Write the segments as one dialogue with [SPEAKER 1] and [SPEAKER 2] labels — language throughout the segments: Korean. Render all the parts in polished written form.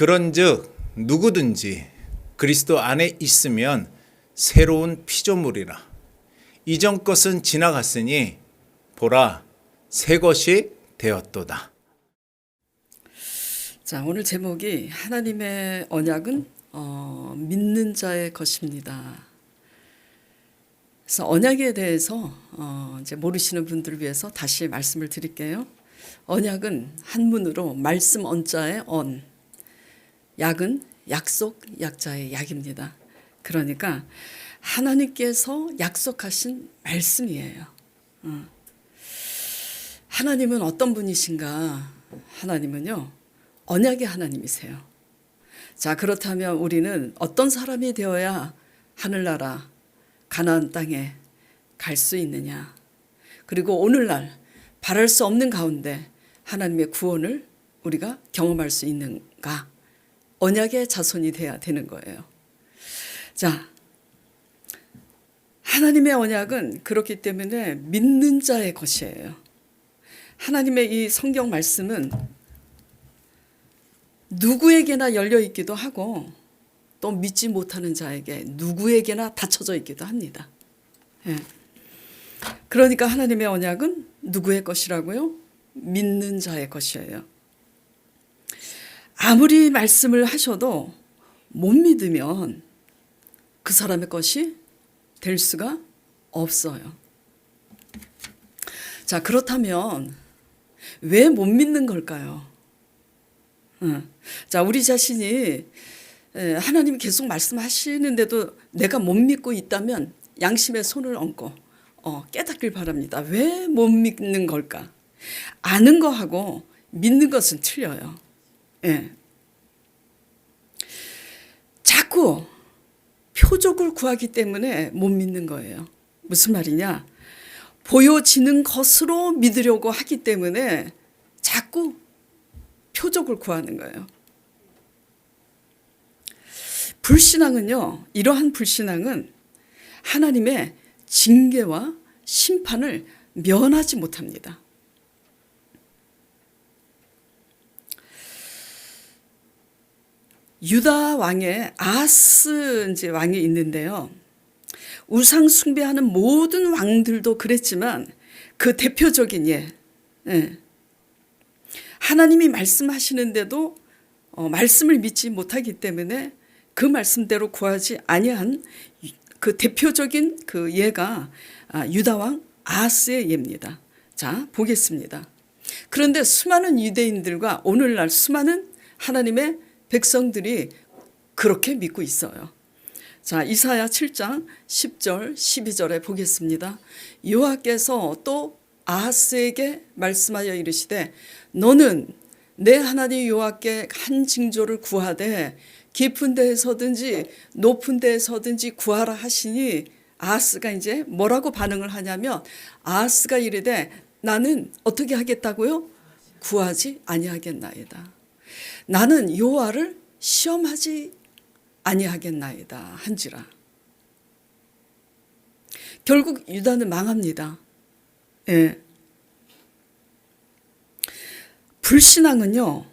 [SPEAKER 1] 그런즉 누구든지 그리스도 안에 있으면 새로운 피조물이라. 이전 것은 지나갔으니 보라 새 것이 되었도다.
[SPEAKER 2] 자, 오늘 제목이 하나님의 언약은 믿는 자의 것입니다. 그래서 언약에 대해서 이제 모르시는 분들을 위해서 다시 말씀을 드릴게요. 언약은 한문으로 말씀 언자의 언, 약은 약속 약자의 약입니다. 그러니까 하나님께서 약속하신 말씀이에요. 하나님은 어떤 분이신가? 하나님은요, 언약의 하나님이세요. 자, 그렇다면 우리는 어떤 사람이 되어야 하늘나라 가나안 땅에 갈 수 있느냐? 그리고 오늘날 바랄 수 없는 가운데 하나님의 구원을 우리가 경험할 수 있는가? 언약의 자손이 돼야 되는 거예요. 자, 하나님의 언약은 그렇기 때문에 믿는 자의 것이에요. 하나님의 이 성경 말씀은 누구에게나 열려 있기도 하고 또 믿지 못하는 자에게 누구에게나 닫혀져 있기도 합니다. 예. 그러니까 하나님의 언약은 누구의 것이라고요? 믿는 자의 것이에요. 아무리 말씀을 하셔도 못 믿으면 그 사람의 것이 될 수가 없어요. 자, 그렇다면 왜 못 믿는 걸까요? 자, 우리 자신이 하나님이 계속 말씀하시는데도 내가 못 믿고 있다면 양심에 손을 얹고 깨닫길 바랍니다. 왜 못 믿는 걸까? 아는 거하고 믿는 것은 틀려요. 예. 자꾸 표적을 구하기 때문에 못 믿는 거예요. 무슨 말이냐? 보여지는 것으로 믿으려고 하기 때문에 자꾸 표적을 구하는 거예요. 불신앙은요, 이러한 불신앙은 하나님의 징계와 심판을 면하지 못합니다. 유다 왕의 아하스 이제 왕이 있는데요. 우상 숭배하는 모든 왕들도 그랬지만 그 대표적인 하나님이 말씀하시는데도 말씀을 믿지 못하기 때문에 그 말씀대로 구하지 아니한 그 대표적인 그 예가 유다 왕 아하스의 예입니다. 자, 보겠습니다. 그런데 수많은 유대인들과 오늘날 수많은 하나님의 백성들이 그렇게 믿고 있어요. 자, 이사야 7장 10절 12절에 보겠습니다. 여호와께서 또 아하스에게 말씀하여 이르시되 너는 내 하나님 여호와께 한 징조를 구하되 깊은 데에서든지 높은 데에서든지 구하라 하시니 아하스가 이제 뭐라고 반응을 하냐면 아하스가 이르되 나는 어떻게 하겠다고요? 구하지 아니하겠나이다. 나는 여호와를 시험하지 아니하겠나이다 한지라. 결국 유다는 망합니다. 예. 불신앙은요,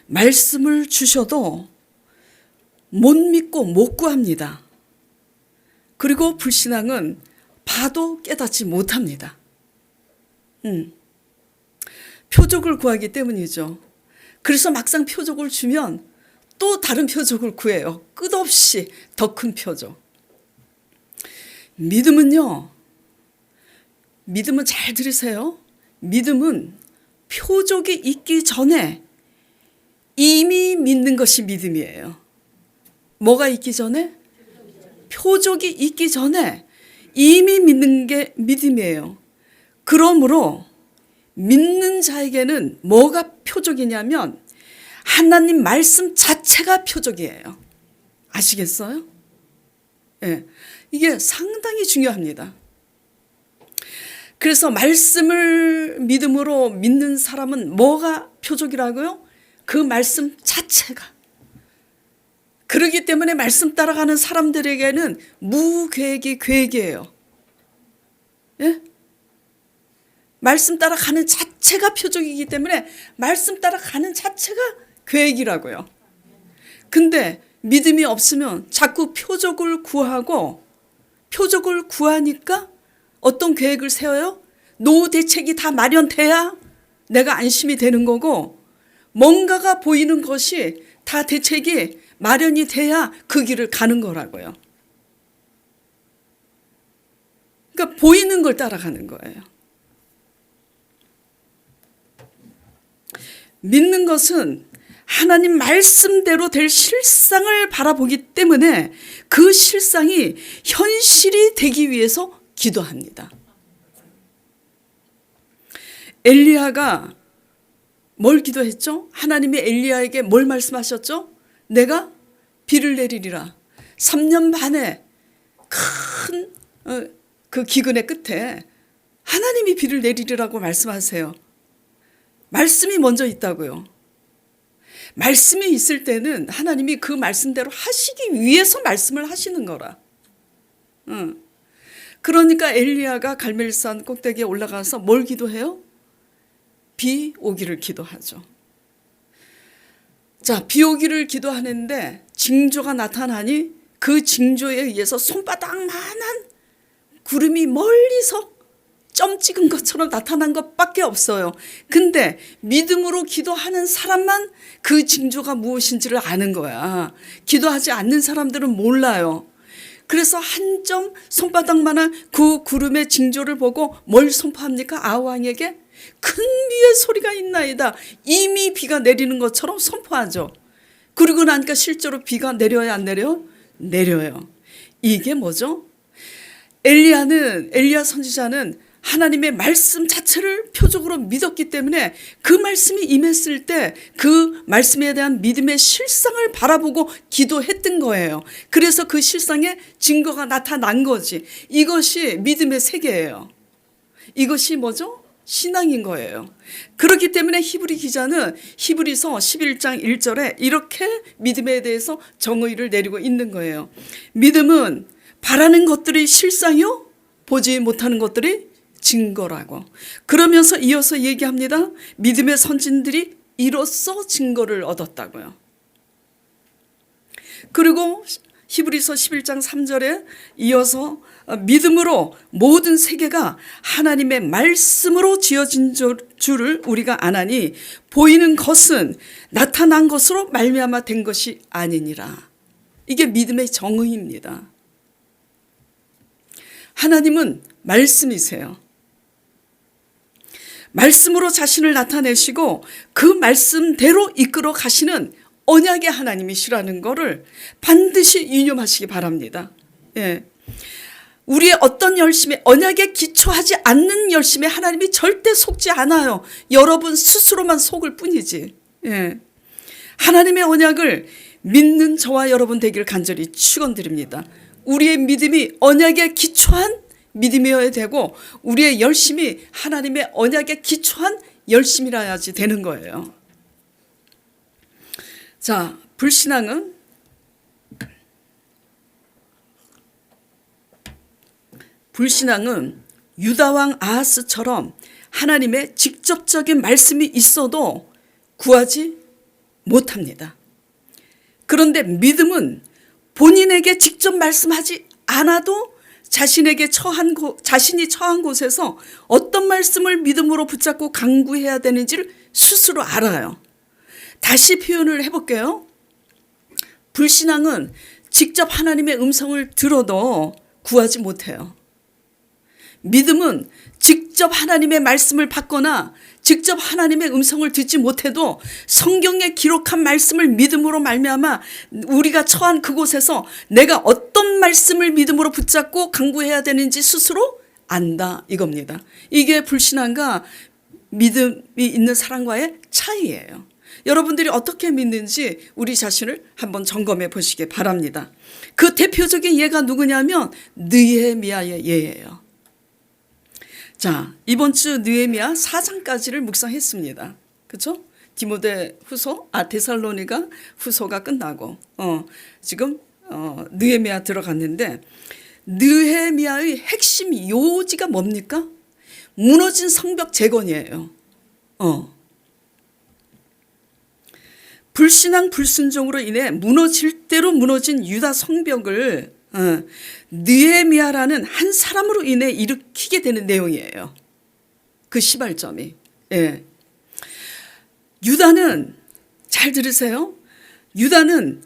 [SPEAKER 2] 말씀을 주셔도 못 믿고 못 구합니다. 그리고 불신앙은 봐도 깨닫지 못합니다. 표적을 구하기 때문이죠. 그래서 막상 표적을 주면 또 다른 표적을 구해요. 끝없이 더 큰 표적. 믿음은요, 믿음은 잘 들으세요. 믿음은 표적이 있기 전에 이미 믿는 것이 믿음이에요. 뭐가 있기 전에? 표적이 있기 전에 이미 믿는 게 믿음이에요. 그러므로 믿는 자에게는 뭐가 표적이냐면 하나님 말씀 자체가 표적이에요. 아시겠어요? 예, 이게 상당히 중요합니다. 그래서 말씀을 믿음으로 믿는 사람은 뭐가 표적이라고요? 그 말씀 자체가. 그렇기 때문에 말씀 따라가는 사람들에게는 무계획이 계획이에요. 예? 말씀 따라가는 자체가 표적이기 때문에 말씀 따라가는 자체가 계획이라고요. 근데 믿음이 없으면 자꾸 표적을 구하고 표적을 구하니까 어떤 계획을 세워요? 노후 대책이 다 마련돼야 내가 안심이 되는 거고 뭔가가 보이는 것이 다 대책이 마련이 돼야 그 길을 가는 거라고요. 그러니까 보이는 걸 따라가는 거예요. 믿는 것은 하나님 말씀대로 될 실상을 바라보기 때문에 그 실상이 현실이 되기 위해서 기도합니다. 엘리야가 뭘 기도했죠? 하나님이 엘리야에게 뭘 말씀하셨죠? 내가 비를 내리리라. 3년 반에 큰 그 기근의 끝에 하나님이 비를 내리리라고 말씀하세요. 말씀이 먼저 있다고요. 말씀이 있을 때는 하나님이 그 말씀대로 하시기 위해서 말씀을 하시는 거라. 그러니까 엘리야가 갈멜산 꼭대기에 올라가서 뭘 기도해요? 비 오기를 기도하죠. 자, 비 오기를 기도하는데 징조가 나타나니 그 징조에 의해서 손바닥만한 구름이 멀리서 점 찍은 것처럼 나타난 것밖에 없어요. 근데 믿음으로 기도하는 사람만 그 징조가 무엇인지를 아는 거야. 기도하지 않는 사람들은 몰라요. 그래서 한 점 손바닥만한 그 구름의 징조를 보고 뭘 선포합니까? 아왕에게 큰 비의 소리가 있나이다. 이미 비가 내리는 것처럼 선포하죠. 그리고 나니까 실제로 비가 내려야 안 내려요? 내려요. 이게 뭐죠? 엘리야 선지자는 하나님의 말씀 자체를 표적으로 믿었기 때문에 그 말씀이 임했을 때 그 말씀에 대한 믿음의 실상을 바라보고 기도했던 거예요. 그래서 그 실상의 증거가 나타난 거지. 이것이 믿음의 세계예요. 이것이 뭐죠? 신앙인 거예요. 그렇기 때문에 히브리 기자는 히브리서 11장 1절에 이렇게 믿음에 대해서 정의를 내리고 있는 거예요. 믿음은 바라는 것들이 실상이요, 보지 못하는 것들이 증거라고. 그러면서 이어서 얘기합니다. 믿음의 선진들이 이로써 증거를 얻었다고요. 그리고 히브리서 11장 3절에 이어서 믿음으로 모든 세계가 하나님의 말씀으로 지어진 줄을 우리가 아나니 보이는 것은 나타난 것으로 말미암아 된 것이 아니니라. 이게 믿음의 정의입니다. 하나님은 말씀이세요. 말씀으로 자신을 나타내시고 그 말씀대로 이끌어 가시는 언약의 하나님이시라는 것을 반드시 유념하시기 바랍니다. 예. 우리의 어떤 열심에, 언약에 기초하지 않는 열심에 하나님이 절대 속지 않아요. 여러분 스스로만 속을 뿐이지. 예. 하나님의 언약을 믿는 저와 여러분 되기를 간절히 축원드립니다. 우리의 믿음이 언약에 기초한 믿음이어야 되고 우리의 열심이 하나님의 언약에 기초한 열심이라야지 되는 거예요. 자, 불신앙은 유다왕 아하스처럼 하나님의 직접적인 말씀이 있어도 구하지 못합니다. 그런데 믿음은 본인에게 직접 말씀하지 않아도 자신이 처한 곳에서 어떤 말씀을 믿음으로 붙잡고 강구해야 되는지를 스스로 알아요. 다시 표현을 해볼게요. 불신앙은 직접 하나님의 음성을 들어도 구하지 못해요. 믿음은 직접 하나님의 말씀을 받거나 직접 하나님의 음성을 듣지 못해도 성경에 기록한 말씀을 믿음으로 말미암아 우리가 처한 그곳에서 내가 어떤 말씀을 믿음으로 붙잡고 강구해야 되는지 스스로 안다 이겁니다. 이게 불신앙과 믿음이 있는 사람과의 차이예요. 여러분들이 어떻게 믿는지 우리 자신을 한번 점검해 보시기 바랍니다. 그 대표적인 예가 누구냐면 느헤미야의 예예요. 자, 이번 주 느헤미야 4장까지를 묵상했습니다. 그렇죠? 데살로니가 후서가 끝나고 지금 느헤미야 들어갔는데 느헤미야의 핵심 요지가 뭡니까? 무너진 성벽 재건이에요. 불신앙 불순종으로 인해 무너질 대로 무너진 유다 성벽을 느헤미야라는 한 사람으로 인해 일으키게 되는 내용이에요. 그 시발점이. 예. 유다는, 잘 들으세요. 유다는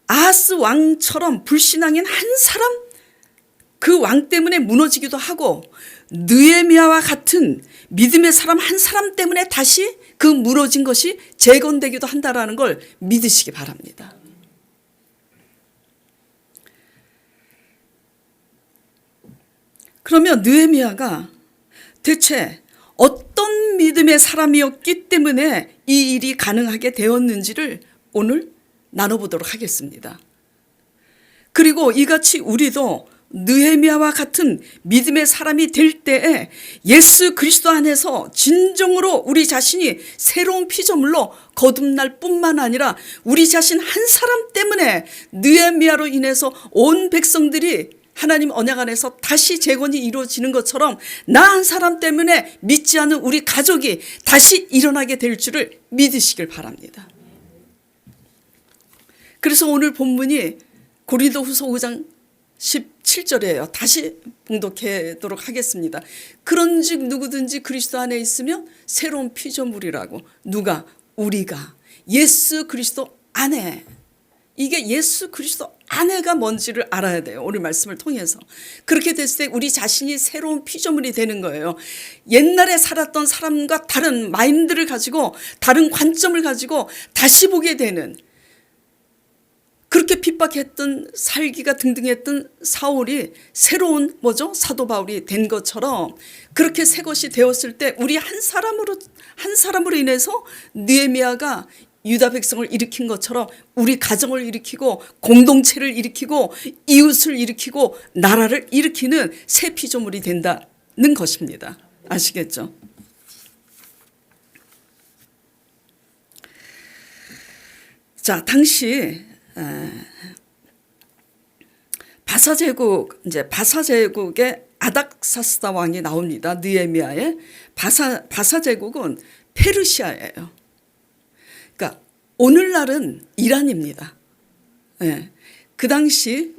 [SPEAKER 2] 아하스 왕처럼 불신앙인 한 사람, 그 왕 때문에 무너지기도 하고, 느헤미야와 같은 믿음의 사람 한 사람 때문에 다시 그 무너진 것이 재건되기도 한다라는 걸 믿으시기 바랍니다. 그러면 느헤미야가 대체 어떤 믿음의 사람이었기 때문에 이 일이 가능하게 되었는지를 오늘 나눠보도록 하겠습니다. 그리고 이같이 우리도 느헤미야와 같은 믿음의 사람이 될 때에 예수 그리스도 안에서 진정으로 우리 자신이 새로운 피조물로 거듭날 뿐만 아니라 우리 자신 한 사람 때문에 느헤미야로 인해서 온 백성들이 하나님 언약 안에서 다시 재건이 이루어지는 것처럼 나 한 사람 때문에 믿지 않는 우리 가족이 다시 일어나게 될 줄을 믿으시길 바랍니다. 그래서 오늘 본문이 고린도후서 5장 17절이에요. 다시 봉독하도록 하겠습니다. 그런즉 누구든지 그리스도 안에 있으면 새로운 피조물이라고. 누가? 우리가 예수 그리스도 안에. 이게 예수 그리스도 안에가 뭔지를 알아야 돼요. 오늘 말씀을 통해서. 그렇게 됐을 때 우리 자신이 새로운 피조물이 되는 거예요. 옛날에 살았던 사람과 다른 마인드를 가지고 다른 관점을 가지고 다시 보게 되는, 그렇게 핍박했던, 살기가 등등했던 사울이 새로운 사도 바울이 된 것처럼 그렇게 새 것이 되었을 때 우리 한 사람으로 인해서 느헤미야가 유다 백성을 일으킨 것처럼 우리 가정을 일으키고 공동체를 일으키고 이웃을 일으키고 나라를 일으키는 새 피조물이 된다는 것입니다. 아시겠죠? 자, 당시 바사 제국의 아닥사스다 왕이 나옵니다. 느헤미야의 바사 제국은 페르시아예요. 그러니까 오늘날은 이란입니다. 예. 그 당시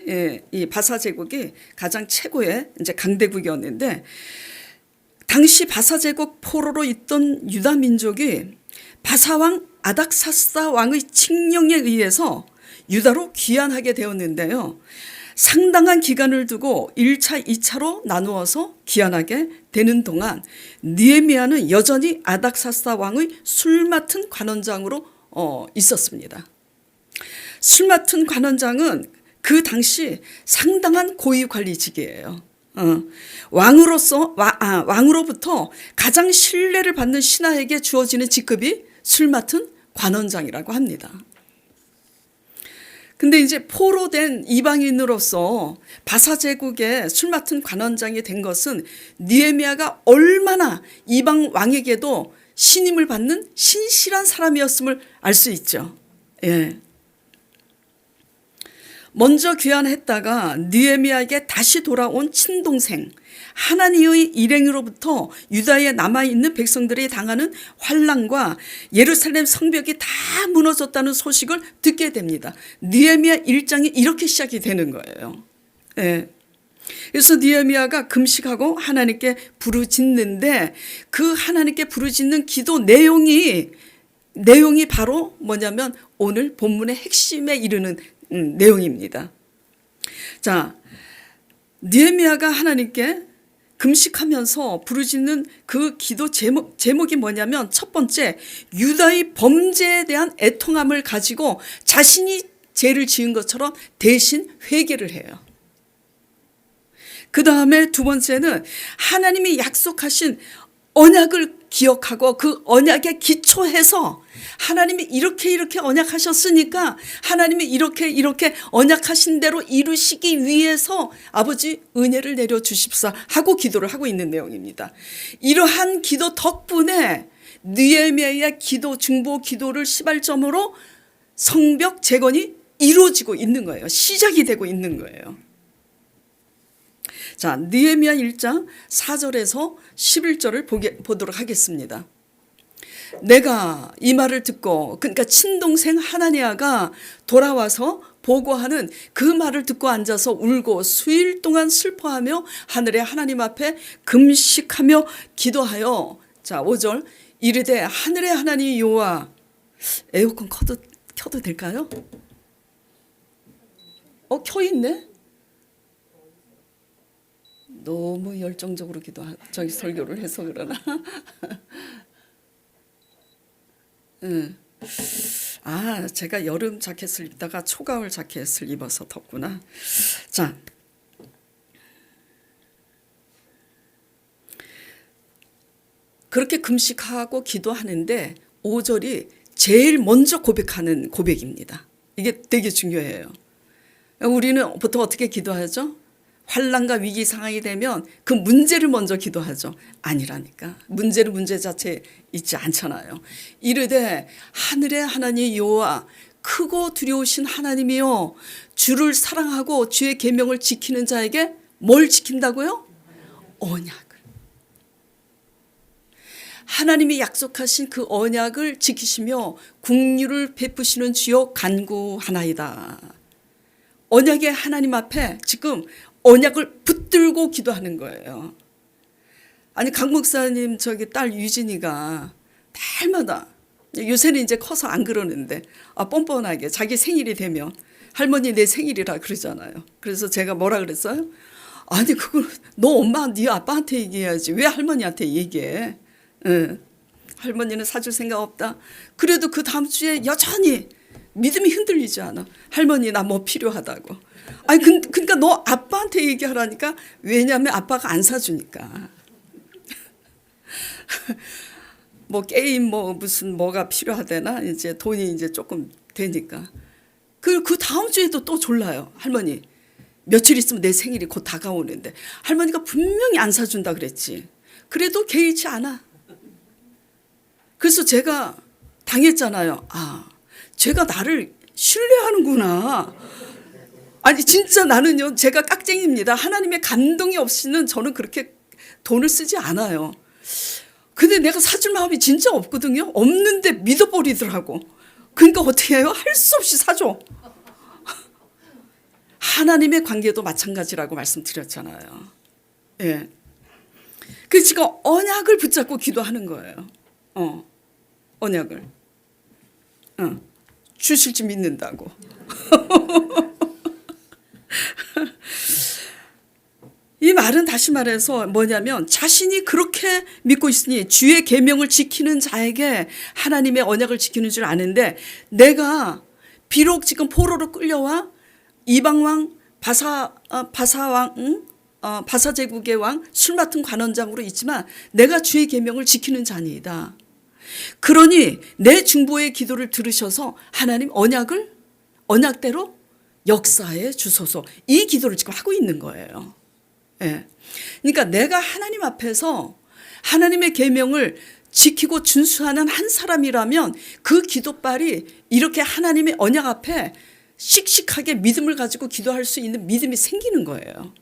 [SPEAKER 2] 이 바사 제국이 가장 최고의 강대국이었는데, 당시 바사 제국 포로로 있던 유다 민족이 바사 왕 아닥사스다 왕의 칙령에 의해서 유다로 귀환하게 되었는데요. 상당한 기간을 두고 1차, 2차로 나누어서 귀환하게 되는 동안 느헤미야는 여전히 아닥사스다 왕의 술 맡은 관원장으로 있었습니다. 술 맡은 관원장은 그 당시 상당한 고위 관리직이에요. 왕으로부터 가장 신뢰를 받는 신하에게 주어지는 직급이 술 맡은 관원장이라고 합니다. 근데 이제 포로된 이방인으로서 바사 제국의 술 맡은 관원장이 된 것은 느헤미야가 얼마나 이방 왕에게도 신임을 받는 신실한 사람이었음을 알 수 있죠. 예. 먼저 귀환했다가 느헤미야에게 다시 돌아온 친동생 하나니의 일행으로부터 유다에 남아있는 백성들이 당하는 환난과 예루살렘 성벽이 다 무너졌다는 소식을 듣게 됩니다. 느헤미야 1장이 이렇게 시작이 되는 거예요. 예. 그래서 느헤미야가 금식하고 하나님께 부르짖는데, 그 하나님께 부르짖는 기도 내용이 바로 뭐냐면 오늘 본문의 핵심에 이르는 내용입니다. 자, 느헤미야가 하나님께 금식하면서 부르짖는 그 기도 제목이 뭐냐면, 첫 번째, 유다의 범죄에 대한 애통함을 가지고 자신이 죄를 지은 것처럼 대신 회개를 해요. 그 다음에 두 번째는 하나님이 약속하신 언약을 기억하고 그 언약에 기초해서 하나님이 이렇게 언약하셨으니까 하나님이 이렇게 언약하신 대로 이루시기 위해서 아버지 은혜를 내려주십사 하고 기도를 하고 있는 내용입니다. 이러한 기도 덕분에 느헤미야의 기도, 중보 기도를 시발점으로 성벽 재건이 이루어지고 있는 거예요. 시작이 되고 있는 거예요. 자, 느헤미야 1장 4절에서 11절을 보도록 하겠습니다. 내가 이 말을 듣고, 그러니까 친동생 하나니아가 돌아와서 보고하는 그 말을 듣고 앉아서 울고 수일 동안 슬퍼하며 하늘의 하나님 앞에 금식하며 기도하여, 자 5절, 이르되 하늘의 하나님 여호와, 에어컨 켜도 될까요? 켜있네? 너무 열정적으로 설교를 해서 그러나. 응. 제가 여름 자켓을 입다가 초가을 자켓을 입어서 덥구나. 자, 그렇게 금식하고 기도하는데 5절이 제일 먼저 고백하는 고백입니다. 이게 되게 중요해요. 우리는 보통 어떻게 기도하죠? 환난과 위기 상황이 되면 그 문제를 먼저 기도하죠. 아니라니까. 문제는 문제 자체에 있지 않잖아요. 이르되 하늘의 하나님 여호와, 크고 두려우신 하나님이요, 주를 사랑하고 주의 계명을 지키는 자에게 뭘 지킨다고요? 언약을. 하나님이 약속하신 그 언약을 지키시며 긍휼을 베푸시는 주여 간구하나이다. 언약의 하나님 앞에 지금 언약을 붙들고 기도하는 거예요. 아니, 강 목사님 저기 딸 유진이가 달마다, 요새는 이제 커서 안 그러는데 뻔뻔하게 자기 생일이 되면 할머니 내 생일이라 그러잖아요. 그래서 제가 뭐라 그랬어요? 아니, 그걸 너 엄마 네 아빠한테 얘기해야지 왜 할머니한테 얘기해? 할머니는 사줄 생각 없다. 그래도 그 다음 주에 여전히 믿음이 흔들리지 않아. 할머니 나 뭐 필요하다고. 아니 그러니까 너 아빠한테 얘기하라니까. 왜냐하면 아빠가 안 사주니까. 뭐 게임 뭐 무슨 뭐가 필요하대나 이제 돈이 이제 조금 되니까. 그 다음 주에도 또 졸라요. 할머니 며칠 있으면 내 생일이 곧 다가오는데 할머니가 분명히 안 사준다 그랬지. 그래도 개의치 않아. 그래서 제가 당했잖아요. 제가 나를 신뢰하는구나. 아니 진짜 나는요, 제가 깍쟁이입니다. 하나님의 감동이 없이는 저는 그렇게 돈을 쓰지 않아요. 근데 내가 사줄 마음이 진짜 없거든요. 없는데 믿어버리더라고. 그러니까 어떻게 해요? 할 수 없이 사줘. 하나님의 관계도 마찬가지라고 말씀드렸잖아요. 예. 그래서 지금 언약을 붙잡고 기도하는 거예요. 언약을. 주실지 믿는다고. 이 말은 다시 말해서 뭐냐면, 자신이 그렇게 믿고 있으니 주의 계명을 지키는 자에게 하나님의 언약을 지키는 줄 아는데, 내가 비록 지금 포로로 끌려와 이방왕 바사왕 바사 제국의 왕 술 맡은 관원장으로 있지만 내가 주의 계명을 지키는 자니이다. 그러니 내 중보의 기도를 들으셔서 하나님 언약대로 역사해 주소서, 이 기도를 지금 하고 있는 거예요. 예. 그러니까 내가 하나님 앞에서 하나님의 계명을 지키고 준수하는 한 사람이라면 그 기도빨이 이렇게 하나님의 언약 앞에 씩씩하게 믿음을 가지고 기도할 수 있는 믿음이 생기는 거예요.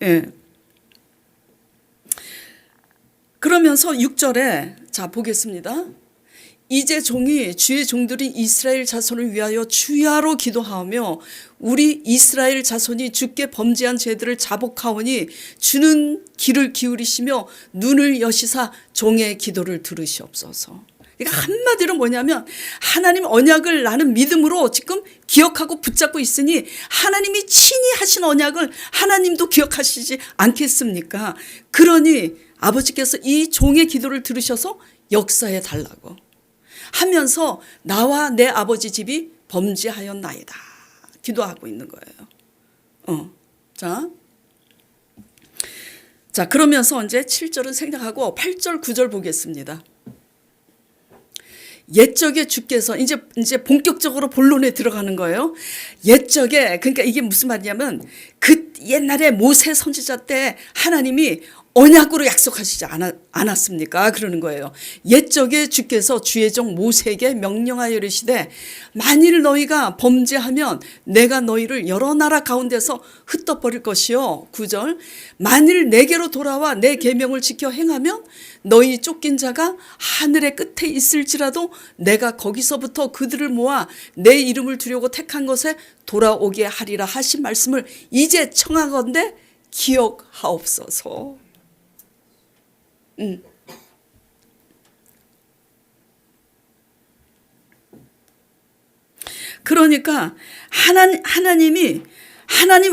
[SPEAKER 2] 예. 그러면서 6절에 자 보겠습니다. 이제 주의 종들인 이스라엘 자손을 위하여 주야로 기도하며 우리 이스라엘 자손이 주께 범죄한 죄들을 자복하오니 주는 귀를 기울이시며 눈을 여시사 종의 기도를 들으시옵소서. 그러니까 한마디로 뭐냐면, 하나님 언약을 나는 믿음으로 지금 기억하고 붙잡고 있으니 하나님이 친히 하신 언약을 하나님도 기억하시지 않겠습니까? 그러니 아버지께서 이 종의 기도를 들으셔서 역사해 달라고 하면서 나와 내 아버지 집이 범죄하였나이다 기도하고 있는 거예요. 자 그러면서 이제 7절은 생략하고 8절 9절 보겠습니다. 옛적에 주께서 이제 본격적으로 본론에 들어가는 거예요. 옛적에, 그러니까 이게 무슨 말이냐면 그 옛날에 모세 선지자 때 하나님이 언약으로 약속하시지 않았습니까? 그러는 거예요. 옛적에 주께서 주의 종 모세에게 명령하여 이르시되 만일 너희가 범죄하면 내가 너희를 여러 나라 가운데서 흩어버릴 것이요. 9절 만일 내게로 돌아와 내 계명을 지켜 행하면 너희 쫓긴 자가 하늘의 끝에 있을지라도 내가 거기서부터 그들을 모아 내 이름을 두려고 택한 것에 돌아오게 하리라 하신 말씀을 이제 청하건대 기억하옵소서. 그러니까 하나님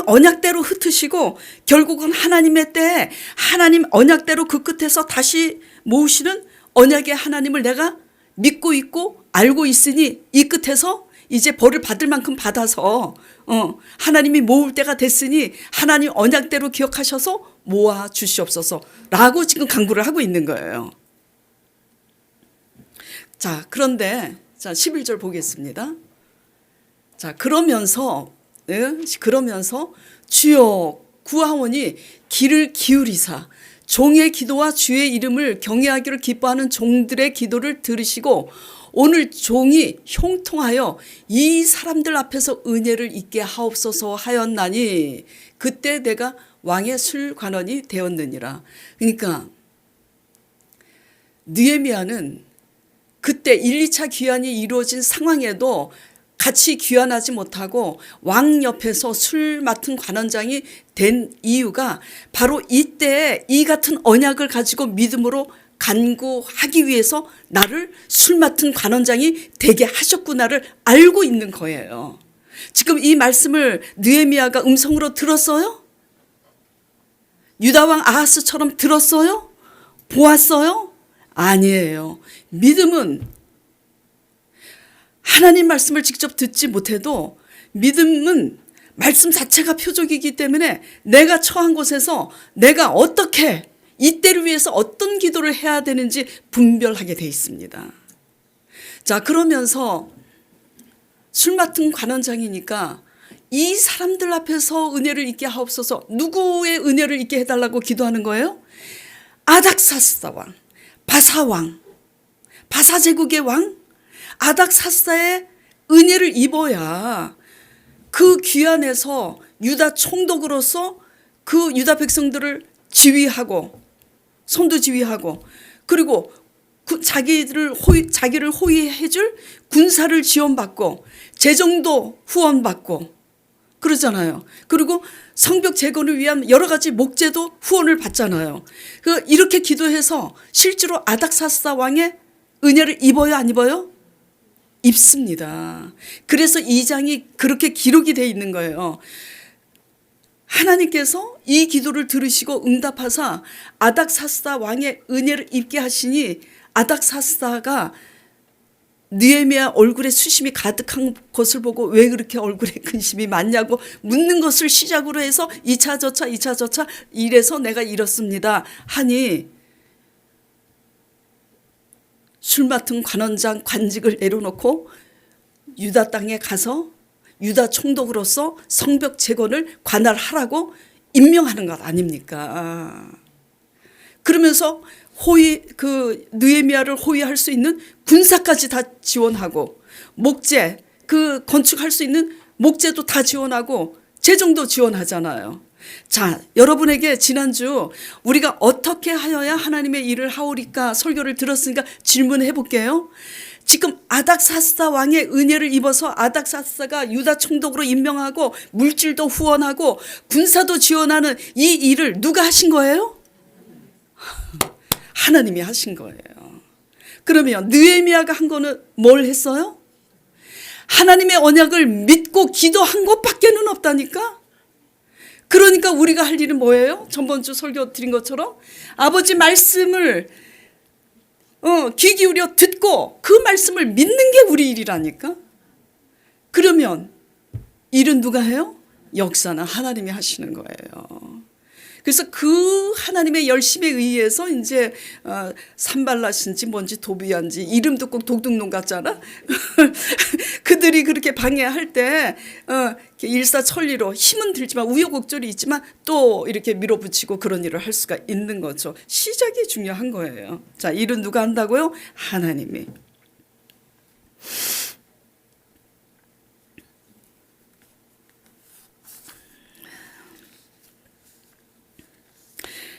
[SPEAKER 2] 언약대로 흩으시고 결국은 하나님의 때에 하나님 언약대로 그 끝에서 다시 모으시는 언약의 하나님을 내가 믿고 있고 알고 있으니 이 끝에서 이제 벌을 받을 만큼 받아서 하나님이 모을 때가 됐으니 하나님 언약대로 기억하셔서 모아 주시옵소서라고 지금 간구를 하고 있는 거예요. 자, 그런데 자 11절 보겠습니다. 자, 그러면서 주여 구하오니 귀를 기울이사 종의 기도와 주의 이름을 경외하기를 기뻐하는 종들의 기도를 들으시고 오늘 종이 형통하여 이 사람들 앞에서 은혜를 입게 하옵소서 하였나니 그때 내가 왕의 술관원이 되었느니라. 그러니까 느헤미야는 그때 1, 2차 귀환이 이루어진 상황에도 같이 귀환하지 못하고 왕 옆에서 술 맡은 관원장이 된 이유가 바로 이때에 이 같은 언약을 가지고 믿음으로 간구하기 위해서 나를 술 맡은 관원장이 되게 하셨구나를 알고 있는 거예요. 지금 이 말씀을 느헤미야가 음성으로 들었어요? 유다왕 아하스처럼 들었어요? 보았어요? 아니에요. 믿음은 하나님 말씀을 직접 듣지 못해도 믿음은 말씀 자체가 표적이기 때문에 내가 처한 곳에서 내가 어떻게 이때를 위해서 어떤 기도를 해야 되는지 분별하게 돼 있습니다. 자, 그러면서 술 맡은 관원장이니까 이 사람들 앞에서 은혜를 입게 하옵소서. 누구의 은혜를 입게 해달라고 기도하는 거예요? 아닥사스다 왕, 바사 왕, 바사 제국의 왕, 아닥사스다의 은혜를 입어야 그 귀환에서 유다 총독으로서 그 유다 백성들을 지휘하고 선두 지휘하고 그리고 자기를 호위해줄 군사를 지원받고 재정도 후원받고 그러잖아요. 그리고 성벽 재건을 위한 여러 가지 목재도 후원을 받잖아요. 이렇게 기도해서 실제로 아닥사스다 왕의 은혜를 입어요, 안 입어요? 입습니다. 그래서 이 장이 그렇게 기록이 되어 있는 거예요. 하나님께서 이 기도를 들으시고 응답하사 아닥사스다 왕의 은혜를 입게 하시니 아닥사스다가 느헤미야 얼굴에 수심이 가득한 것을 보고 왜 그렇게 얼굴에 근심이 많냐고 묻는 것을 시작으로 해서 2차 저차 2차 저차 이래서 내가 이렇습니다 하니 술 맡은 관원장 관직을 내려놓고 유다 땅에 가서 유다 총독으로서 성벽 재건을 관할하라고 임명하는 것 아닙니까? 그러면서 느헤미야를 호위할 수 있는 군사까지 다 지원하고 목재 건축할 수 있는 목재도 다 지원하고 재정도 지원하잖아요. 자, 여러분에게 지난주 우리가 어떻게 하여야 하나님의 일을 하오리까 설교를 들었으니까 질문해 볼게요. 지금 아닥사스다 왕의 은혜를 입어서 아닥사스다가 유다 총독으로 임명하고 물질도 후원하고 군사도 지원하는 이 일을 누가 하신 거예요? 하나님이 하신 거예요. 그러면 느헤미야가 한 거는 뭘 했어요? 하나님의 언약을 믿고 기도한 것밖에는 없다니까. 그러니까 우리가 할 일은 뭐예요? 전번주 설교 드린 것처럼 아버지 말씀을 귀 기울여 듣고 그 말씀을 믿는 게 우리 일이라니까. 그러면 일은 누가 해요? 역사는 하나님이 하시는 거예요. 그래서 그 하나님의 열심에 의해서 이제 산발라신지 뭔지 도비안지 이름도 꼭 도둑놈 같잖아. 그들이 그렇게 방해할 때 일사천리로 힘은 들지만 우여곡절이 있지만 또 이렇게 밀어붙이고 그런 일을 할 수가 있는 거죠. 시작이 중요한 거예요. 자, 일은 누가 한다고요? 하나님이.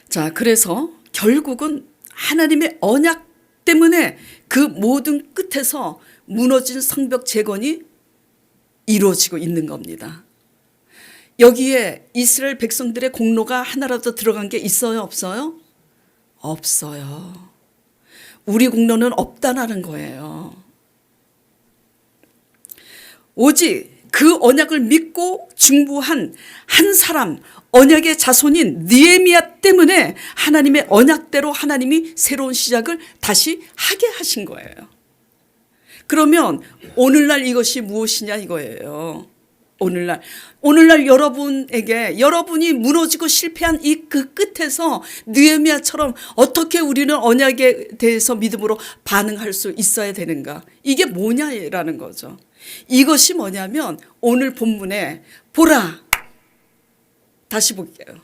[SPEAKER 2] 자, 그래서 결국은 하나님의 언약 때문에 그 모든 끝에서 무너진 성벽 재건이 이루어지고 있는 겁니다. 여기에 이스라엘 백성들의 공로가 하나라도 들어간 게 있어요, 없어요? 없어요. 우리 공로는 없다라는 거예요. 오직 그 언약을 믿고 중보한 한 사람, 언약의 자손인 느헤미야 때문에 하나님의 언약대로 하나님이 새로운 시작을 다시 하게 하신 거예요. 그러면 오늘날 이것이 무엇이냐 이거예요. 오늘날 여러분에게 여러분이 무너지고 실패한 이 그 끝에서 느헤미야처럼 어떻게 우리는 언약에 대해서 믿음으로 반응할 수 있어야 되는가? 이게 뭐냐라는 거죠. 이것이 뭐냐면 오늘 본문에 보라. 다시 볼게요.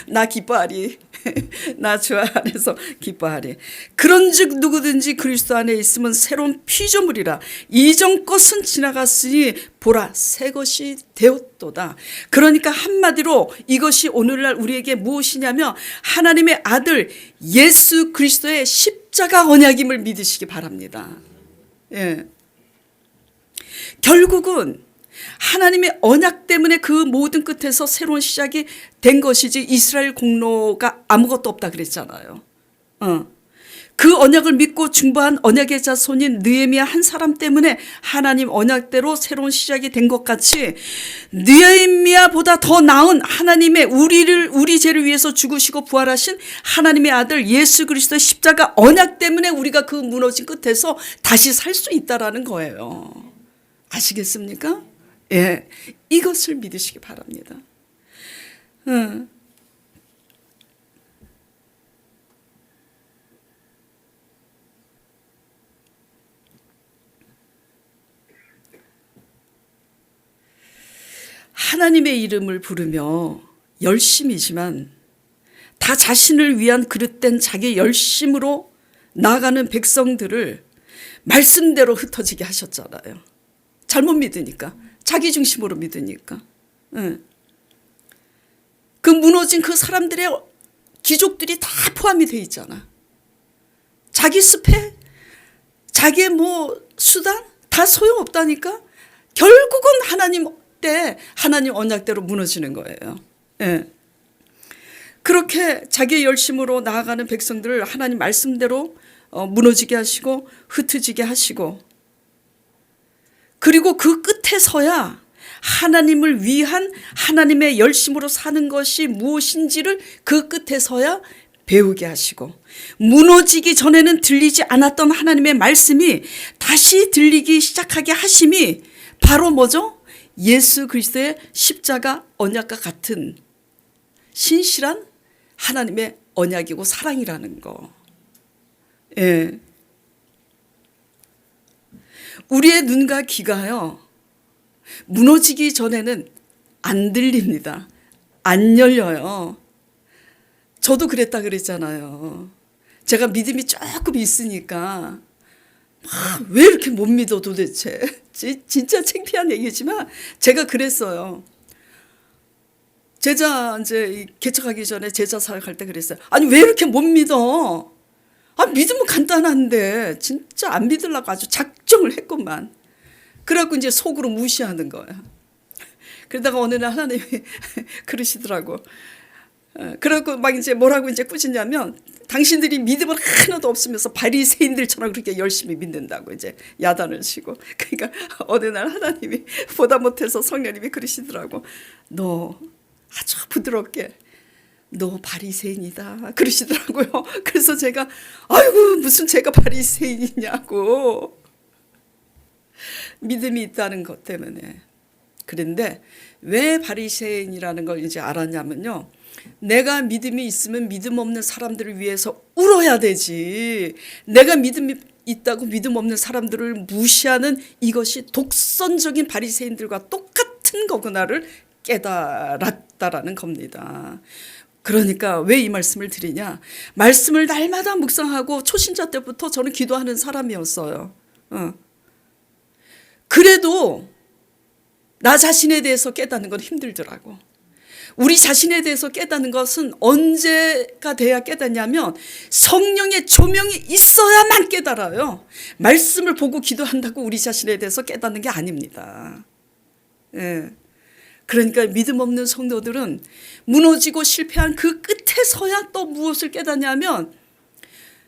[SPEAKER 2] 나 기뻐하리. 나 주 안에서 기뻐하리. 그런즉 누구든지 그리스도 안에 있으면 새로운 피조물이라. 이전 것은 지나갔으니 보라 새 것이 되었도다. 그러니까 한마디로 이것이 오늘날 우리에게 무엇이냐면 하나님의 아들 예수 그리스도의 십자가 언약임을 믿으시기 바랍니다. 예. 결국은 하나님의 언약 때문에 그 모든 끝에서 새로운 시작이 된 것이지 이스라엘 공로가 아무것도 없다 그랬잖아요. 그 언약을 믿고 중보한 언약의 자손인 느헤미야 한 사람 때문에 하나님 언약대로 새로운 시작이 된 것 같이 느헤미야보다 더 나은 하나님의 우리 죄를 위해서 죽으시고 부활하신 하나님의 아들 예수 그리스도의 십자가 언약 때문에 우리가 그 무너진 끝에서 다시 살 수 있다라는 거예요. 아시겠습니까? 예, 이것을 믿으시기 바랍니다. 하나님의 이름을 부르며 열심이지만 다 자신을 위한 그릇된 자기 열심으로 나아가는 백성들을 말씀대로 흩어지게 하셨잖아요. 잘못 믿으니까, 자기 중심으로 믿으니까. 그 무너진 그 사람들의 기족들이 다 포함이 돼 있잖아. 자기 스펙, 자기의 수단 다 소용없다니까. 결국은 하나님 때 하나님 언약대로 무너지는 거예요. 예. 그렇게 자기의 열심으로 나아가는 백성들을 하나님 말씀대로 무너지게 하시고 흩어지게 하시고, 그리고 그 끝에서야 하나님을 위한 하나님의 열심으로 사는 것이 무엇인지를 그 끝에서야 배우게 하시고, 무너지기 전에는 들리지 않았던 하나님의 말씀이 다시 들리기 시작하게 하심이 바로 뭐죠? 예수 그리스도의 십자가 언약과 같은 신실한 하나님의 언약이고 사랑이라는 거. 예. 우리의 눈과 귀가요, 무너지기 전에는 안 들립니다. 안 열려요. 저도 그랬다 그랬잖아요. 제가 믿음이 조금 있으니까 왜 이렇게 못 믿어 도대체. 진짜 창피한 얘기지만 제가 그랬어요. 제자 이제 개척하기 전에 제자 사역할 때 그랬어요. 아니 왜 이렇게 못 믿어? 믿으면 간단한데 진짜 안 믿으려고 아주 작정을 했구만. 그래갖고 이제 속으로 무시하는 거야. 그러다가 어느 날 하나님이 그러시더라고. 그래갖고 막 이제 뭐라고 이제 꾸짖냐면, 당신들이 믿음은 하나도 없으면서 바리새인들처럼 그렇게 열심히 믿는다고 이제 야단을 치고. 그러니까 어느 날 하나님이 보다 못해서 성령님이 그러시더라고. 너 아주 부드럽게 너 바리새인이다 그러시더라고요. 그래서 제가 아이고 무슨 제가 바리새인이냐고. 믿음이 있다는 것 때문에. 그런데 왜 바리새인이라는 걸 이제 알았냐면요. 내가 믿음이 있으면 믿음 없는 사람들을 위해서 울어야 되지. 내가 믿음이 있다고 믿음 없는 사람들을 무시하는 이것이 독선적인 바리새인들과 똑같은 거구나를 깨달았다라는 겁니다. 그러니까 왜 이 말씀을 드리냐? 말씀을 날마다 묵상하고 초신자 때부터 저는 기도하는 사람이었어요. 그래도 나 자신에 대해서 깨닫는 건 힘들더라고. 우리 자신에 대해서 깨닫는 것은 언제가 돼야 깨닫냐면 성령의 조명이 있어야만 깨달아요. 말씀을 보고 기도한다고 우리 자신에 대해서 깨닫는 게 아닙니다. 예. 그러니까 믿음 없는 성도들은 무너지고 실패한 그 끝에서야 또 무엇을 깨닫냐면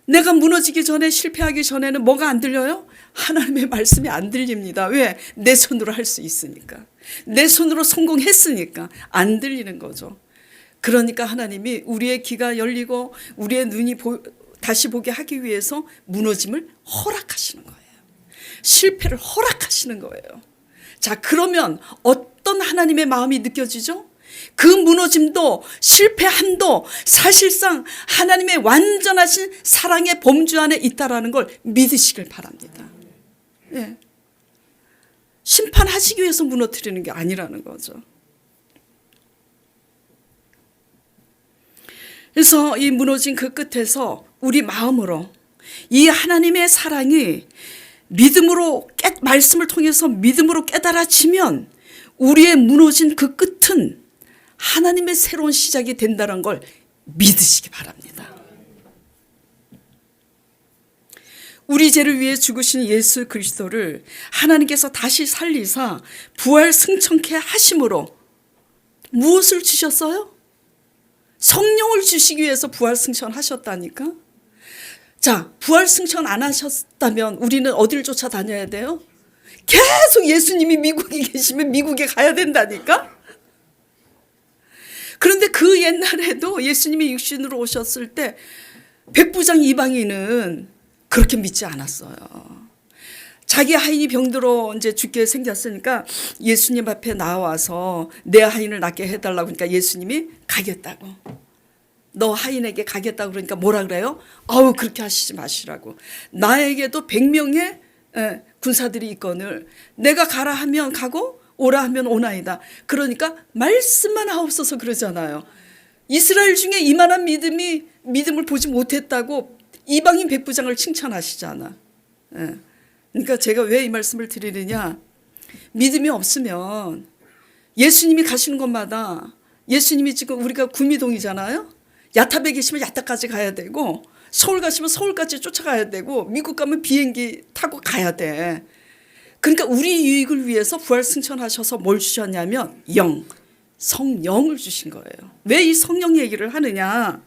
[SPEAKER 2] 내가 무너지기 전에 실패하기 전에는 뭐가 안 들려요? 하나님의 말씀이 안 들립니다. 왜? 내 손으로 할 수 있으니까. 내 손으로 성공했으니까 안 들리는 거죠. 그러니까 하나님이 우리의 귀가 열리고 우리의 눈이 다시 보게 하기 위해서 무너짐을 허락하시는 거예요. 실패를 허락하시는 거예요. 자, 그러면 어떤 하나님의 마음이 느껴지죠? 그 무너짐도 실패함도 사실상 하나님의 완전하신 사랑의 범주 안에 있다라는 걸 믿으시길 바랍니다. 예. 심판하시기 위해서 무너뜨리는 게 아니라는 거죠. 그래서 이 무너진 그 끝에서 우리 마음으로 이 하나님의 사랑이 믿음으로 말씀을 통해서 믿음으로 깨달아지면 우리의 무너진 그 끝은 하나님의 새로운 시작이 된다는 걸 믿으시기 바랍니다. 우리 죄를 위해 죽으신 예수 그리스도를 하나님께서 다시 살리사 부활 승천케 하심으로 무엇을 주셨어요? 성령을 주시기 위해서 부활 승천하셨다니까. 자, 부활 승천 안 하셨다면 우리는 어디를 쫓아다녀야 돼요? 계속 예수님이 미국에 계시면 미국에 가야 된다니까. 그런데 그 옛날에도 예수님이 육신으로 오셨을 때 백부장 이방인은 그렇게 믿지 않았어요. 자기 하인이 병들어 이제 죽게 생겼으니까 예수님 앞에 나와서 내 하인을 낫게 해달라고 그러니까 예수님이 가겠다고. 너 하인에게 가겠다고 그러니까 뭐라 그래요? 아우 그렇게 하시지 마시라고. 나에게도 100명의 군사들이 있거늘 내가 가라 하면 가고 오라 하면 오나이다. 그러니까 말씀만 하옵소서 그러잖아요. 이스라엘 중에 이만한 믿음을 보지 못했다고 이방인 백부장을 칭찬하시잖아. 그러니까 제가 왜 이 말씀을 드리느냐. 믿음이 없으면 예수님이 가시는 곳마다 예수님이 지금 우리가 구미동이잖아요. 야탑에 계시면 야탑까지 가야 되고 서울 가시면 서울까지 쫓아가야 되고 미국 가면 비행기 타고 가야 돼. 그러니까 우리 유익을 위해서 부활 승천하셔서 뭘 주셨냐면 성령을 주신 거예요. 왜 이 성령 얘기를 하느냐.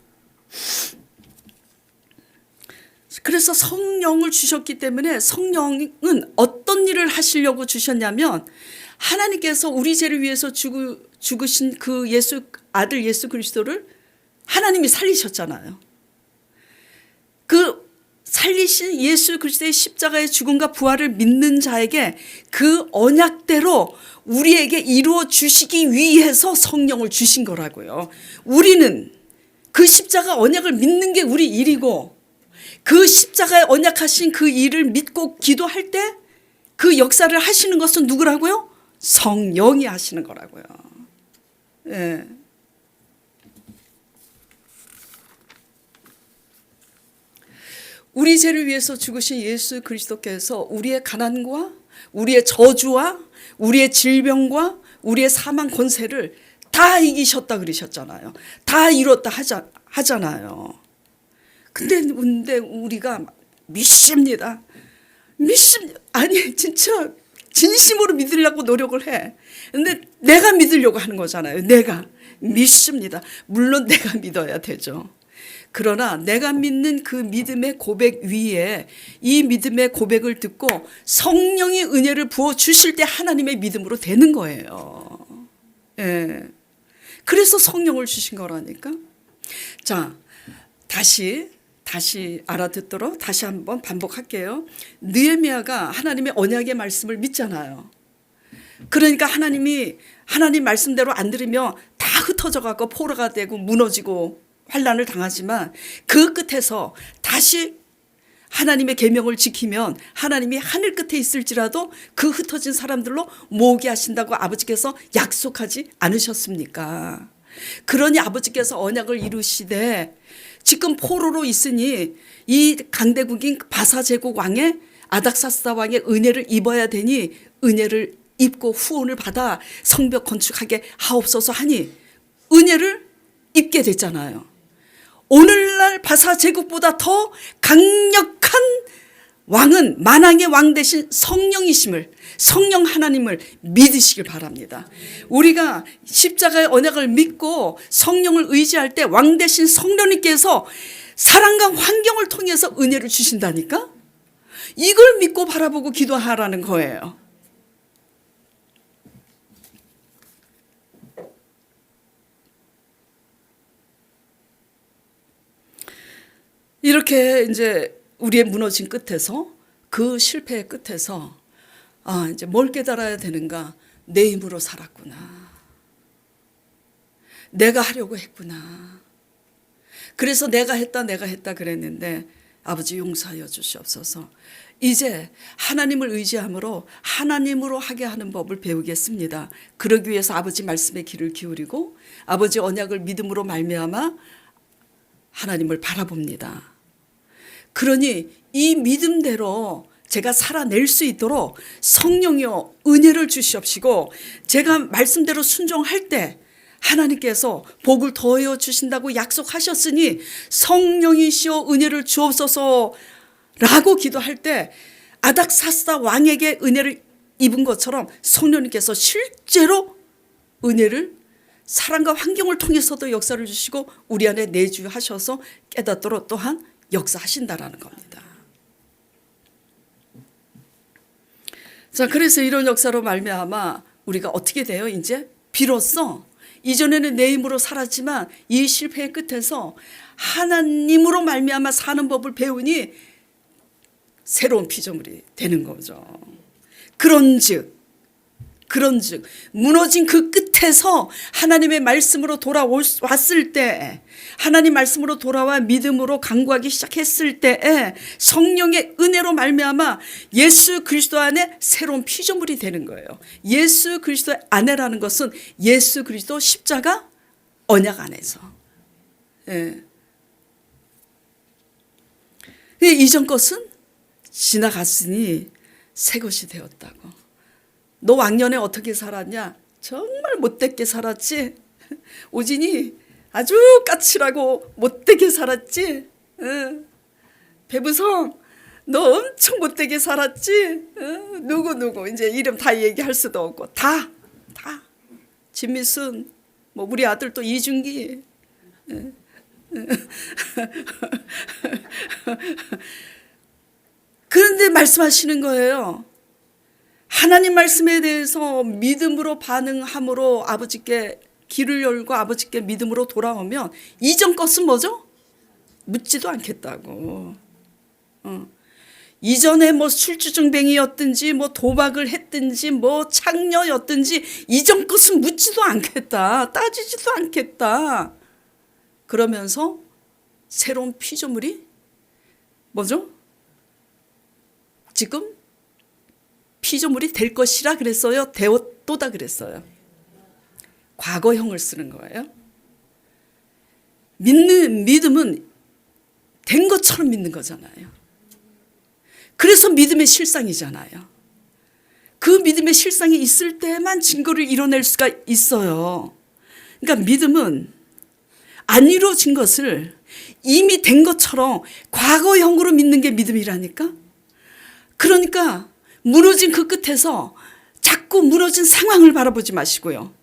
[SPEAKER 2] 그래서 성령을 주셨기 때문에 성령은 어떤 일을 하시려고 주셨냐면 하나님께서 우리 죄를 위해서 죽으신 그 아들 예수 그리스도를 하나님이 살리셨잖아요. 그 살리신 예수 그리스도의 십자가의 죽음과 부활을 믿는 자에게 그 언약대로 우리에게 이루어 주시기 위해서 성령을 주신 거라고요. 우리는 그 십자가 언약을 믿는 게 우리 일이고 그 십자가에 언약하신 그 일을 믿고 기도할 때 그 역사를 하시는 것은 누구라고요? 성령이 하시는 거라고요. 예. 우리 죄를 위해서 죽으신 예수 그리스도께서 우리의 가난과 우리의 저주와 우리의 질병과 우리의 사망 권세를 다 이기셨다 그러셨잖아요. 다 이뤘다 하잖아요. 근데 우리가 믿습니다. 아니 진짜 진심으로 믿으려고 노력을 해. 근데 내가 믿으려고 하는 거잖아요. 내가 믿습니다. 물론 내가 믿어야 되죠. 그러나 내가 믿는 그 믿음의 고백 위에 이 믿음의 고백을 듣고 성령이 은혜를 부어 주실 때 하나님의 믿음으로 되는 거예요. 예. 그래서 성령을 주신 거라니까. 자, 다시 알아듣도록 다시 한번 반복할게요. 느헤미야가 하나님의 언약의 말씀을 믿잖아요. 그러니까 하나님 말씀대로 안 들으면 다 흩어져 갖고 포로가 되고 무너지고 환난을 당하지만 그 끝에서 다시 하나님의 계명을 지키면 하나님이 하늘 끝에 있을지라도 그 흩어진 사람들로 모으게 하신다고 아버지께서 약속하지 않으셨습니까? 그러니 아버지께서 언약을 이루시되 지금 포로로 있으니 이 강대국인 바사 제국 왕의 아닥사스다 왕의 은혜를 입어야 되니 은혜를 입고 후원을 받아 성벽 건축하게 하옵소서 하니 은혜를 입게 됐잖아요. 오늘날 바사 제국보다 더 강력한 왕은 만왕의 왕 대신 성령이심을, 성령 하나님을 믿으시길 바랍니다. 우리가 십자가의 언약을 믿고 성령을 의지할 때 왕 대신 성령님께서 사랑과 환경을 통해서 은혜를 주신다니까? 이걸 믿고 바라보고 기도하라는 거예요. 이렇게 이제 우리의 무너진 끝에서 그 실패의 끝에서 이제 뭘 깨달아야 되는가? 내 힘으로 살았구나. 내가 하려고 했구나. 그래서 내가 했다 그랬는데 아버지 용서하여 주시옵소서. 이제 하나님을 의지함으로 하나님으로 하게 하는 법을 배우겠습니다. 그러기 위해서 아버지 말씀에 귀를 기울이고 아버지 언약을 믿음으로 말미암아 하나님을 바라봅니다. 그러니 이 믿음대로 제가 살아낼 수 있도록 성령이여 은혜를 주시옵시고 제가 말씀대로 순종할 때 하나님께서 복을 더하여 주신다고 약속하셨으니 성령이시여 은혜를 주옵소서 라고 기도할 때 아닥사스다 왕에게 은혜를 입은 것처럼 성령님께서 실제로 은혜를 사랑과 환경을 통해서도 역사를 주시고 우리 안에 내주하셔서 깨닫도록 또한 역사하신다라는 겁니다. 자, 그래서 이런 역사로 말미암아 우리가 어떻게 돼요? 이제 비로소 이전에는 내 힘으로 살았지만 이 실패의 끝에서 하나님으로 말미암아 사는 법을 배우니 새로운 피조물이 되는 거죠. 그런즉 무너진 그 끝에서 하나님의 말씀으로 돌아왔을 때 하나님 말씀으로 돌아와 믿음으로 간구하기 시작했을 때에 성령의 은혜로 말미암아 예수 그리스도 안에 새로운 피조물이 되는 거예요. 예수 그리스도 안에라는 것은 예수 그리스도 십자가 언약 안에서. 예. 이전 것은 지나갔으니 새 것이 되었다고. 너 왕년에 어떻게 살았냐? 정말 못되게 살았지. 오진이 아주 까칠하고 못되게 살았지. 배부성 너 엄청 못되게 살았지. 누구 이제 이름 다 얘기할 수도 없고 다 진미순 뭐 우리 아들 또 이준기. 그런데 말씀하시는 거예요. 하나님 말씀에 대해서 믿음으로 반응함으로 아버지께 길을 열고 아버지께 믿음으로 돌아오면 이전 것은 뭐죠? 묻지도 않겠다고. 이전에 뭐 술주정뱅이였든지 뭐 도박을 했든지 뭐 창녀였든지 이전 것은 묻지도 않겠다. 따지지도 않겠다. 그러면서 새로운 피조물이 뭐죠? 지금 피조물이 될 것이라 그랬어요? 되었도다 그랬어요? 과거형을 쓰는 거예요. 믿음은 된 것처럼 믿는 거잖아요. 그래서 믿음의 실상이잖아요. 그 믿음의 실상이 있을 때만 증거를 이뤄낼 수가 있어요. 그러니까 믿음은 안 이루어진 것을 이미 된 것처럼 과거형으로 믿는 게 믿음이라니까. 그러니까 무너진 그 끝에서 자꾸 무너진 상황을 바라보지 마시고요.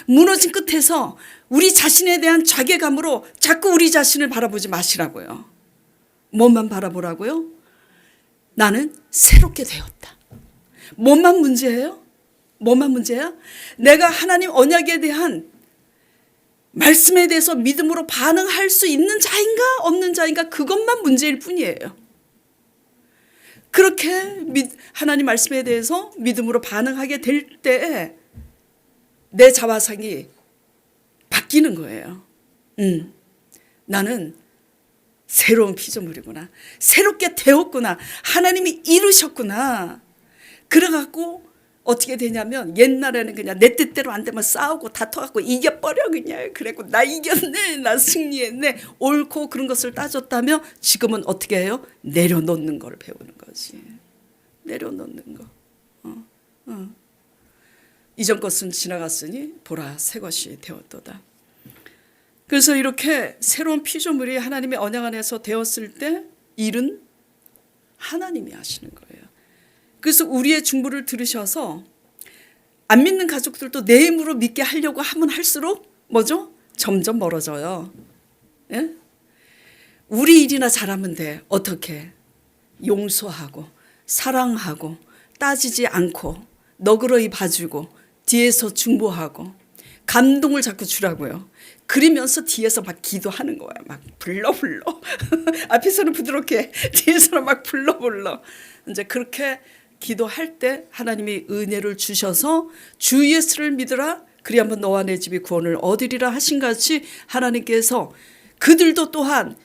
[SPEAKER 2] 무너진 끝에서 우리 자신에 대한 자괴감으로 자꾸 우리 자신을 바라보지 마시라고요. 뭐만 바라보라고요? 나는 새롭게 되었다. 뭐만 문제예요? 뭐만 문제야? 내가 하나님 언약에 대한 말씀에 대해서 믿음으로 반응할 수 있는 자인가 없는 자인가 그것만 문제일 뿐이에요. 그렇게 하나님 말씀에 대해서 믿음으로 반응하게 될 때 내 자화상이 바뀌는 거예요. 나는 새로운 피조물이구나. 새롭게 되었구나. 하나님이 이루셨구나. 그래갖고 어떻게 되냐면 옛날에는 그냥 내 뜻대로 안 되면 싸우고 다퉈갖고 이겨버려 그냥. 그래갖고 나 이겼네. 나 승리했네. 옳고 그런 것을 따졌다면 지금은 어떻게 해요? 내려놓는 걸 배우는 거지. 내려놓는 거. 이전 것은 지나갔으니 보라 새 것이 되었도다. 그래서 이렇게 새로운 피조물이 하나님의 언약 안에서 되었을 때 일은 하나님이 하시는 거예요. 그래서 우리의 중보를 들으셔서 안 믿는 가족들도 내 힘으로 믿게 하려고 하면 할수록 뭐죠? 점점 멀어져요. 예? 우리 일이나 잘하면 돼. 어떻게? 용서하고 사랑하고 따지지 않고 너그러이 봐주고 뒤에서 중보하고 감동을 자꾸 주라고요. 그러면서 뒤에서 막 기도하는 거야. 막 불러. 앞에서는 부드럽게 뒤에서는 막 불러. 이제 그렇게 기도할 때 하나님이 은혜를 주셔서 주 예수를 믿으라. 그리하면 너와 내 집이 구원을 얻으리라 하신 같이 하나님께서 그들도 또한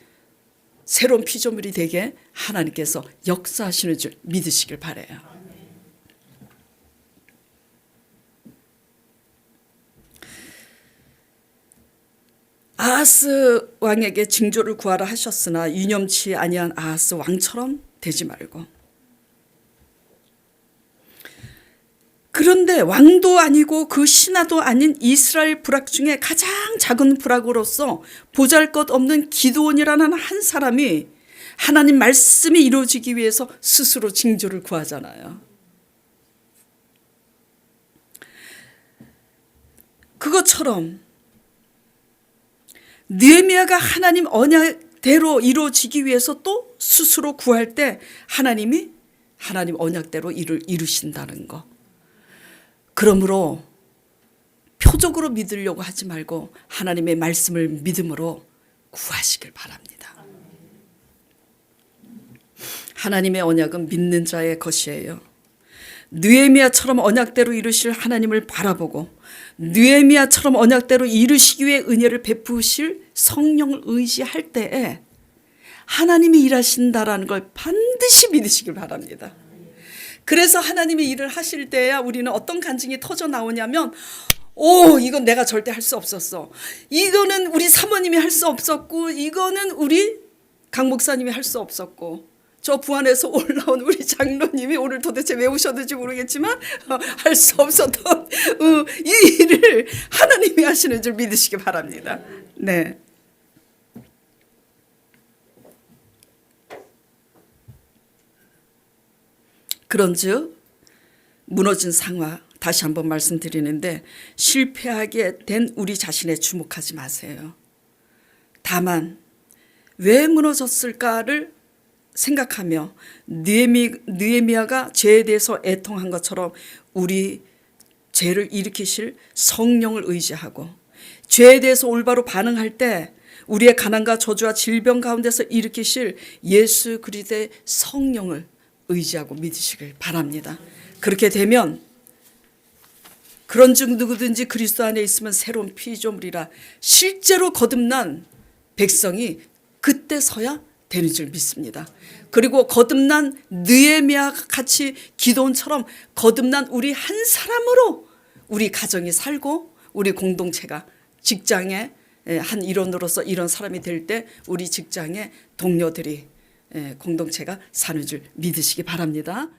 [SPEAKER 2] 새로운 피조물이 되게 하나님께서 역사하시는 줄 믿으시길 바라요. 아하스 왕에게 징조를 구하라 하셨으나 유념치 아니한 아하스 왕처럼 되지 말고. 그런데 왕도 아니고 그 신하도 아닌 이스라엘 부락 중에 가장 작은 부락으로서 보잘것없는 기드온이라는 한 사람이 하나님 말씀이 이루어지기 위해서 스스로 징조를 구하잖아요. 그것처럼 느헤미야가 하나님 언약대로 이루어지기 위해서 또 스스로 구할 때 하나님 언약대로 이루신다는 거. 그러므로 표적으로 믿으려고 하지 말고 하나님의 말씀을 믿음으로 구하시길 바랍니다. 하나님의 언약은 믿는 자의 것이에요. 느헤미야처럼 언약대로 이루실 하나님을 바라보고 느헤미야처럼 언약대로 이루시기 위해 은혜를 베푸실 성령을 의지할 때에 하나님이 일하신다라는 걸 반드시 믿으시길 바랍니다. 그래서 하나님이 일을 하실 때야 우리는 어떤 간증이 터져 나오냐면 이건 내가 절대 할 수 없었어. 이거는 우리 사모님이 할 수 없었고 이거는 우리 강 목사님이 할 수 없었고 저 부안에서 올라온 우리 장로님이 오늘 도대체 왜 오셨는지 모르겠지만 할 수 없었던 이 일을 하나님이 하시는 줄 믿으시기 바랍니다. 네. 그런즉 무너진 상황 다시 한번 말씀드리는데 실패하게 된 우리 자신에 주목하지 마세요. 다만 왜 무너졌을까를 생각하며 느헤미야가 죄에 대해서 애통한 것처럼 우리 죄를 일으키실 성령을 의지하고 죄에 대해서 올바로 반응할 때 우리의 가난과 저주와 질병 가운데서 일으키실 예수 그리스도의 성령을 의지하고 믿으시길 바랍니다. 그렇게 되면 그런즉 누구든지 그리스도 안에 있으면 새로운 피조물이라 실제로 거듭난 백성이 그때서야 되는 줄 믿습니다. 그리고 거듭난 느헤미야 같이 기도원처럼 거듭난 우리 한 사람으로 우리 가정이 살고 우리 공동체가 직장의 한 일원으로서 이런 사람이 될 때 우리 직장의 동료들이 공동체가 사는 줄 믿으시기 바랍니다.